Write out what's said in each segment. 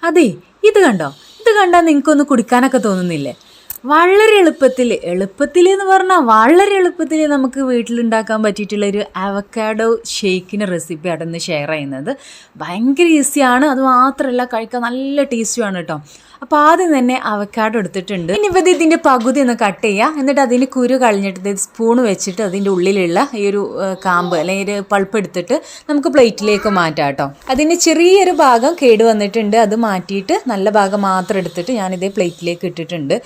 അതെ, ഇത് കണ്ടോ? ഇത് കണ്ടാൽ നിങ്ങൾക്കൊന്ന് കുടിക്കാനൊക്കെ തോന്നുന്നില്ലേ? വളരെ എളുപ്പത്തിൽ എന്ന് പറഞ്ഞാൽ വളരെ എളുപ്പത്തിൽ നമുക്ക് വീട്ടിലുണ്ടാക്കാൻ പറ്റിയിട്ടുള്ളൊരു അവക്കാഡോ ഷേക്കിന് റെസിപ്പി അടന്ന് ഷെയർ ചെയ്യുന്നത്. ഭയങ്കര ഈസിയാണ്, അത് മാത്രമല്ല കഴിക്കാൻ നല്ല ടേസ്റ്റുമാണ് കേട്ടോ. അപ്പോൾ ആദ്യം തന്നെ അവക്കാഡോ എടുത്തിട്ടുണ്ട്. ഇനിയിപ്പോൾ ഇതിൻ്റെ പകുതി ഒന്ന് കട്ട് ചെയ്യുക. എന്നിട്ട് അതിന് കുരു കളഞ്ഞിട്ട് സ്പൂൺ വെച്ചിട്ട് അതിൻ്റെ ഉള്ളിലുള്ള ഈ ഒരു കാമ്പ് അല്ലെങ്കിൽ ഒരു പൾപ്പ് എടുത്തിട്ട് നമുക്ക് പ്ലേറ്റിലേക്ക് മാറ്റാം കേട്ടോ. അതിൻ്റെ ചെറിയൊരു ഭാഗം കേട് വന്നിട്ടുണ്ട്, അത് മാറ്റിയിട്ട് നല്ല ഭാഗം മാത്രം എടുത്തിട്ട് ഞാനിതേ പ്ലേറ്റിലേക്ക് ഇട്ടിട്ടുണ്ട്.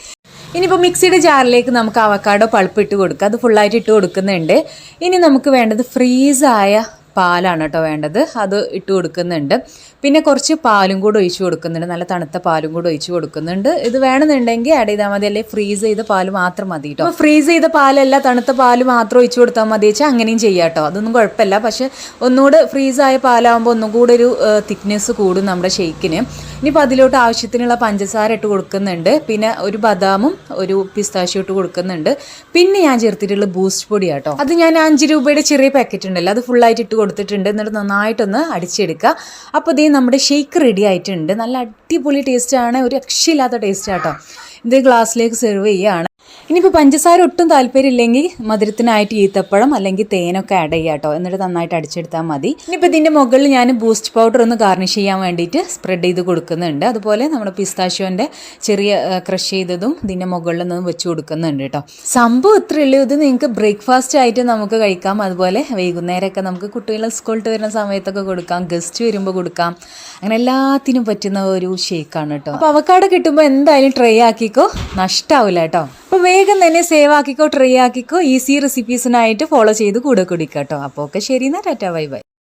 ഇനിയിപ്പോൾ മിക്സിയുടെ ജാറിലേക്ക് നമുക്ക് അവക്കാഡോ പൾപ്പ് ഇട്ട് കൊടുക്കുക. അത് ഫുള്ളായിട്ട് ഇട്ട് കൊടുക്കുന്നുണ്ട്. ഇനി നമുക്ക് വേണ്ടത് ഫ്രീസായ പാലാണ് കേട്ടോ വേണ്ടത്, അത് ഇട്ട് കൊടുക്കുന്നുണ്ട്. പിന്നെ കുറച്ച് പാലും കൂടെ ഒഴിച്ച് കൊടുക്കുന്നുണ്ട്, നല്ല തണുത്ത പാലും കൂടെ ഒഴിച്ച് കൊടുക്കുന്നുണ്ട്. ഇത് വേണമെന്നുണ്ടെങ്കിൽ ആഡ് ചെയ്താൽ മതി, അല്ലെങ്കിൽ ഫ്രീസ് ചെയ്ത പാല് മാത്രം മതി കേട്ടോ. അപ്പോൾ ഫ്രീസ് ചെയ്ത പാലല്ല, തണുത്ത പാല് മാത്രം ഒഴിച്ച് കൊടുത്താൽ മതി വെച്ചാൽ അങ്ങനെയും ചെയ്യാം കേട്ടോ, അതൊന്നും കുഴപ്പമില്ല. പക്ഷേ ഒന്നുകൂടെ ഫ്രീസായ പാലാകുമ്പോൾ ഒന്നും കൂടെ ഒരു തിക്നെസ് കൂടും നമ്മുടെ ഷേക്കിന്. ഇനിയിപ്പോൾ അതിലോട്ട് ആവശ്യത്തിനുള്ള പഞ്ചസാര ഇട്ട് കൊടുക്കുന്നുണ്ട്. പിന്നെ ഒരു ബദാമും ഒരു പിസ്താഷ്യം ഇട്ട് കൊടുക്കുന്നുണ്ട്. പിന്നെ ഞാൻ ചേർത്തിട്ടുള്ള ബൂസ്റ്റ് പൊടി കേട്ടോ, അത് ഞാൻ 5 രൂപയുടെ ചെറിയ പാക്കറ്റ് ഉണ്ടല്ലോ, അത് ഫുള്ളായിട്ട് ഇട്ട് കൊടുത്തിട്ടുണ്ട്. എന്നിട്ട് നന്നായിട്ടൊന്ന് അടിച്ചെടുക്കുക. അപ്പോൾ ഇതേ നമ്മുടെ ഷേക്ക് റെഡി ആയിട്ടുണ്ട്. നല്ല അടിപൊളി ടേസ്റ്റാണ്, ഒരു രക്ഷയില്ലാത്ത ടേസ്റ്റ് കേട്ടോ. ഇത് ഗ്ലാസ്സിലേക്ക് സെർവ് ചെയ്യുകയാണ്. ഇനിയിപ്പോൾ പഞ്ചസാര ഒട്ടും താല്പര്യമില്ലെങ്കിൽ മധുരത്തിനായിട്ട് ഈത്തപ്പഴം അല്ലെങ്കിൽ തേനൊക്കെ ആഡ് ചെയ്യുക കേട്ടോ. എന്നിട്ട് നന്നായിട്ട് അടിച്ചെടുത്താൽ മതി. ഇനിയിപ്പോൾ ഇതിൻ്റെ മുകളിൽ ഞാൻ ബൂസ്റ്റ് പൗഡർ ഒന്ന് ഗാർണിഷ് ചെയ്യാൻ വേണ്ടിയിട്ട് സ്പ്രെഡ് ചെയ്ത് കൊടുക്കുന്നുണ്ട്. അതുപോലെ നമ്മുടെ പിസ്താഷ്യോൻ്റെ ചെറിയ ക്രഷ് ചെയ്തതും ഇതിൻ്റെ മുകളിൽ നിന്ന് വെച്ച് കൊടുക്കുന്നുണ്ട് കേട്ടോ. സംഭവം ഇത്രയേ ഉള്ളൂ. ഇത് നിങ്ങൾക്ക് ബ്രേക്ക്ഫാസ്റ്റ് ആയിട്ട് നമുക്ക് കഴിക്കാം. അതുപോലെ വൈകുന്നേരമൊക്കെ നമുക്ക് കുട്ടികളെ സ്കൂളിൽ വരുന്ന സമയത്തൊക്കെ കൊടുക്കാം, ഗസ്റ്റ് വരുമ്പോൾ കൊടുക്കാം. അങ്ങനെ എല്ലാത്തിനും പറ്റുന്ന ഒരു ഷേക്കാണ് കേട്ടോ. അപ്പോൾ അവക്കാഡോ കിട്ടുമ്പോൾ എന്തായാലും ട്രൈ ആക്കിക്കോ, നഷ്ടാവില്ല കേട്ടോ. അപ്പോൾ വേഗം തന്നെ സേവ് ആക്കിക്കോ, ട്രൈ ആക്കിക്കോ. ഈസി റെസിപ്പീസിനായിട്ട് ഫോളോ ചെയ്ത് കൂടെ കുടിക്കാം കേട്ടോ. അപ്പോൾ ഓക്കെ, ശരി എന്നാൽ ടാറ്റാ, ബൈ ബൈ.